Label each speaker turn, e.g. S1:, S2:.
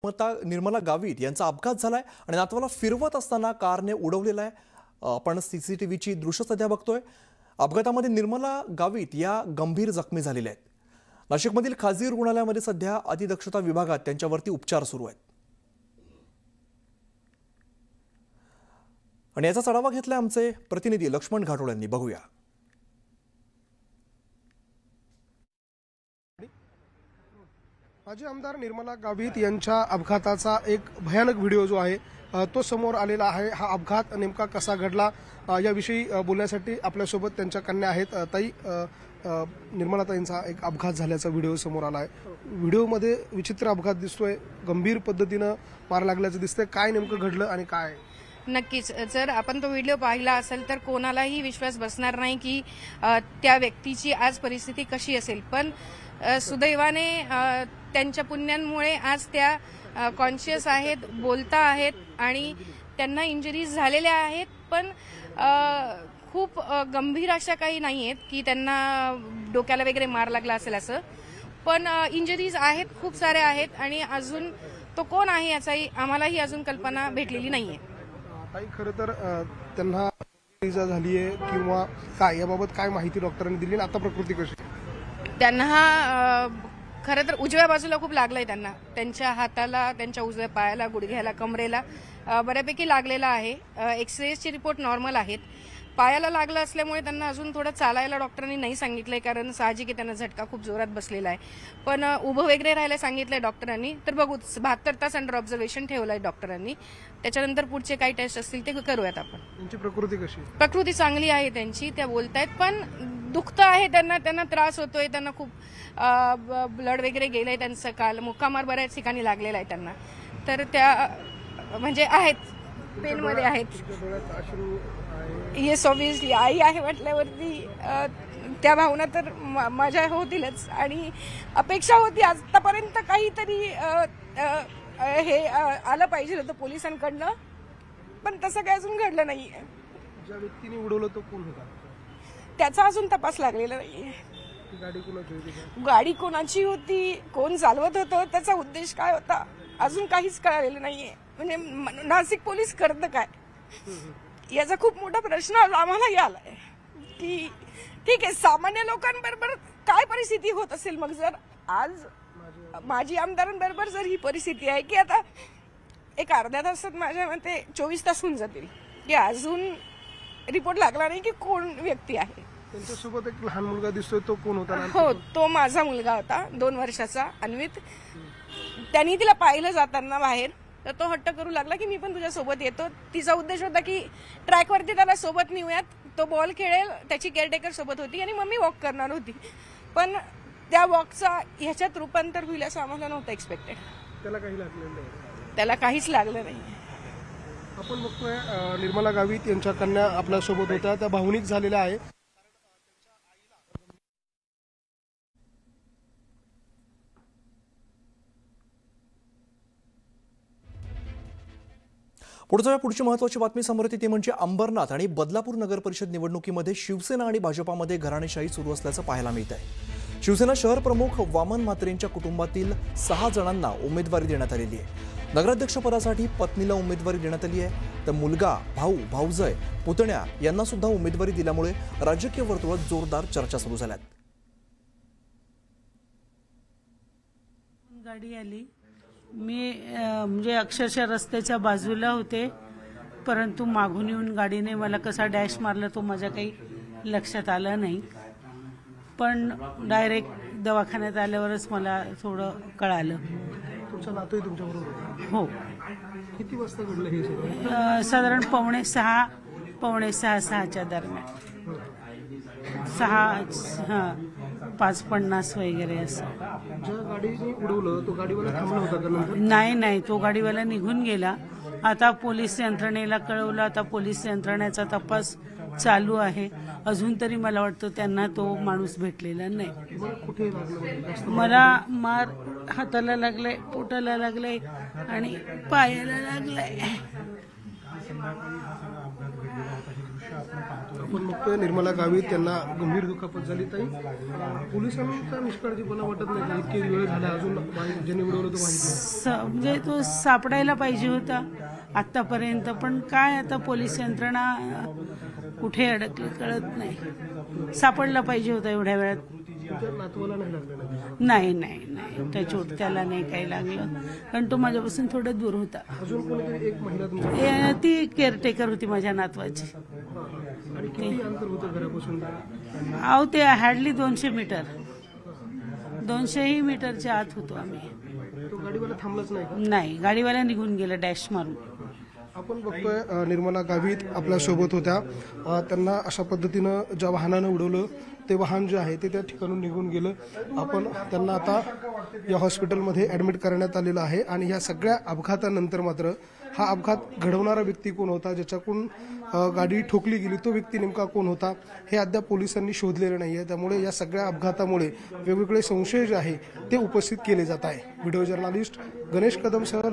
S1: निर्मला गावित यांचा अपघात झालाय आणि नातवाला फिरवत असताना कारने उडवलेला आहे। आपण सीसीटीव्हीची दृश्य सध्या बघतोय। अपघातामध्ये निर्मला गावित या गंभीर जखमी झालेल्या आहेत। नाशिकमधील खाजगी रुग्णालयामध्ये सध्या अतिदक्षता विभागात त्यांच्यावरती उपचार सुरू आहेत। आणि याचा आढावा घेतलाय आमचे प्रतिनिधी लक्ष्मण घाटोळ यांनी। बघूया।
S2: माजी आमदार निर्मला गावित यांच्या अपघाताचा एक भयानक व्हिडिओ जो आहे तो समोर आलेला आहे। हा अपघात नेमका कसा घडला याविषयी बोलण्यासाठी आपल्यासोबत त्यांच्या कन्या आहेत। ताई, निर्मलाताईंचा एक अपघात झाल्याचा व्हिडिओ समोर आला आहे। व्हिडिओमध्ये विचित्र अपघात दिसतोय, गंभीर पद्धतीने मार लागल्याचं दिसतंय। काय नेमकं घडलं आणि काय?
S3: नक्कीच, जर आपण तो व्हिडिओ पाहिला असेल तर कोणालाही विश्वास बसणार नाही की त्या व्यक्तीची आज परिस्थिती कशी असेल। पण सुदैवाने त्यांच्या पुण्यांमुळे आज त्या कॉन्शियस आहेत, बोलता आहेत आणि त्यांना इंजरीज झालेल्या आहेत, पण खूप गंभीर अशा काही नाही आहेत की त्यांना डोक्याला वगैरे मार लागला असेल असं। पण इंजरीज आहेत, खूप सारे आहेत आणि अजून तो कोण आहे याचाही आम्हालाही अजून कल्पना भेटलेली नाहीये।
S2: ताई, खरं तर त्यांना इजा झाली आहे किंवा काय याबाबत काय माहिती डॉक्टरांनी दिली आणि आता प्रकृती कशी?
S3: त्यांना खरं तर उजव्या बाजूला खूप लागलंय। त्यांच्या हाताला, त्यांच्या उजव्या पायाला, गुडघ्याला, कमरेला बऱ्यापैकी लागलेला आहे। एक्सरेची रिपोर्ट नॉर्मल आहेत। पायाला लागलं असल्यामुळे त्यांना अजून थोडं चालायला डॉक्टरांनी नाही सांगितलंय, कारण साहजिक आहे त्यांना झटका खूप जोरात बसलेला आहे। पण उभं वगैरे राहायला सांगितलंय डॉक्टरांनी। तर बघू, 72 तास अंडर ऑब्झर्वेशन ठेवलंय डॉक्टरांनी। त्याच्यानंतर पुढचे काही टेस्ट असतील ते करूयात आपण।
S2: त्यांची प्रकृती कशी?
S3: प्रकृती चांगली आहे त्यांची, त्या बोलतायत, पण दुखतं आहे त्यांना त्रास होतोय। त्यांना खूप ब्लड वगैरे गेलंय त्यांचं। काल मुक्कामार बऱ्याच ठिकाणी लागलेला आहे त्यांना। तर त्या म्हणजे आहेत, पेनमध्ये आहेत। येस, ऑब्व्हियसली आई आहे म्हटल्यावरती त्या भावना तर माझ्या होतीलच आणि अपेक्षा होती आतापर्यंत काहीतरी हे आलं पाहिजे होतं पोलिसांकडनं, पण तसं काय अजून घडलं नाहीये।
S2: ज्या व्यक्तीने उडवलं तो कोण होता
S3: त्याचा अजून तपास लागलेला नाहीये।
S2: गाडी कोणाची होती?
S3: गाडी कोणाची होती, कोण चालवत होतं, त्याचा उद्देश काय होता, अजून काहीच कळलेलं नाहीये। म्हणजे नाशिक पोलीस करतं काय याचा खूप मोठा प्रश्न आम्हालाही आलाय की ठीक आहे, सामान्य लोकांबरोबर काय परिस्थिती होत असेल। मग जर आज माजी आमदारांबरोबर जर ही परिस्थिती आहे की आता एक अर्ध्या तासात, माझ्या मते 24 तास होऊन जातील की अजून रिपोर्ट लागला नाही की कोण व्यक्ती आहे।
S2: त्यांच्यासोबत एक लहान मुलगा दिसतोय, तो कोण होता?
S3: हो, तो माझा मुलगा होता, 2 वर्षाचा अन्वित। त्यांनी तिला पाहिलं जाताना बाहेर, तर तो हट्ट करू लागला की मी पण तुझ्या सोबत येतो। तिचा उद्देश होता की ट्रॅकवरती त्याला सोबत नेऊयात, तो बॉल खेळेल, त्याची केअरटेकर सोबत होती आणि मम्मी वॉक करणार होती। पण त्या वॉकचा ह्याच्यात रूपांतर होईल असं आम्हाला नव्हतं एक्सपेक्टेड।
S2: त्याला काही लागलेलं नाही?
S3: त्याला काहीच लागलं नाही।
S2: आपण बघतोय निर्मला गावित यांच्या कन्या आपल्या सोबत होत्या, त्या भावनिक झालेल्या आहे।
S1: पुढची महत्त्वाची बातमी समोर येते ती म्हणजे अंबरनाथ आणि बदलापूर नगर परिषद निवडणुकीमध्ये शिवसेना आणि भाजपामध्ये घराणेशाही सुरू असल्याचं पाहायला मिळत आहे। शिवसेना शहर प्रमुख वामन म्हात्रेंच्या कुटुंबातील 6 जणांना उमेदवारी देण्यात आलेली आहे। नगराध्यक्षपदासाठी पत्नीला उमेदवारी देण्यात आली आहे, तर मुलगा, भाऊ, भाऊजय, पुतण्या यांना सुद्धा उमेदवारी दिल्यामुळे राजकीय वर्तुळात जोरदार चर्चा सुरू झाल्यात।
S4: गाडी आली, मी म्हणजे अक्षरशः रस्त्याच्या बाजूला होते, परंतु मागून येऊन गाडीने मला कसा डॅश मारला तो माझ्या काही लक्षात आलं नाही। पण डायरेक्ट दवाखान्यात आल्यावरच मला थोडं कळालं।
S2: तुमचा नातू तुमच्याबरोबर?
S4: हो।
S2: किती वाजता घडलं हे?
S4: साधारण 5:45-6:30च्या दरम्यान। 5:50 वगैरे असं।
S2: ज्या गाडीने उडवलं तो गाडीवाला थांबला होता का नंतर?
S4: नाही, तो गाडीवाला निघून गेला। आता पोलीस यंत्रणेला कळवलं, आता पोलीस यंत्रणेचा तपास चालू आहे। अजून तरी मला वाटतं त्यांना तो माणूस भेटलेला नाही।
S2: कुठे लागलं?
S4: मला मार हाताला लागलाय, पोटाला लागलाय आणि पायाला लागलाय।
S2: आपण बघतोय निर्मला गावित यांना गंभीर दुखापत झाली. ताई, पोलिसांचा निष्काळजीपणा वाटत नाही का? इतके वेळ झाला अजून ज्यांनी उडवलं तो माहिती नाही.
S4: म्हणजे तो सापडायला पाहिजे होता आतापर्यंत, पण काय आता पोलीस यंत्रणा कुठे अडकली कळत नाही. सापडला पाहिजे होता एवढ्या वेळात.
S2: तुमच्या नातवाला नाही लागलं ना?
S4: नाही नाही नाही, त्या चोट त्याला नाही काही लागलं, कारण तो माझ्यापासून थोडं दूर होता.
S2: अजून कोणीतरी एक महिला तुमच्या
S4: ती केअरटेकर होती माझ्या नातवाची.
S2: आणि किती अंतर होतं घरापासून?
S4: अहो ते हार्डली 200 मीटर, 200 मीटरच्या आत होतो आम्ही.
S2: तो गाडीवाला थांबलाच नाही का?
S4: नाही, गाडीवाला निघून गेला डॅश मारून.
S2: आपण बघतोय निर्मला गावित आपल्या सोबत होत्या. त्यांना अशा पद्धतीनं ज्या वाहनानं उडवलं ते वाहन जे आहे ते त्या ठिकाणून निघून गेलं. आपण त्यांना आता या हॉस्पिटलमध्ये ॲडमिट करण्यात आलेलं आहे. आणि या सगळ्या अपघातानंतर मात्र हा अपघात घडवणारा व्यक्ती कोण होता, ज्याच्याकडून गाडी ठोकली गेली, तो व्यक्ती नेमका कोण होता हे अद्याप पोलिसांनी शोधलेलं नाही आहे. त्यामुळे या सगळ्या अपघातामुळे वेगवेगळे संशय जे आहे ते उपस्थित केले जात आहे. Video journalist Ganesh कदमसह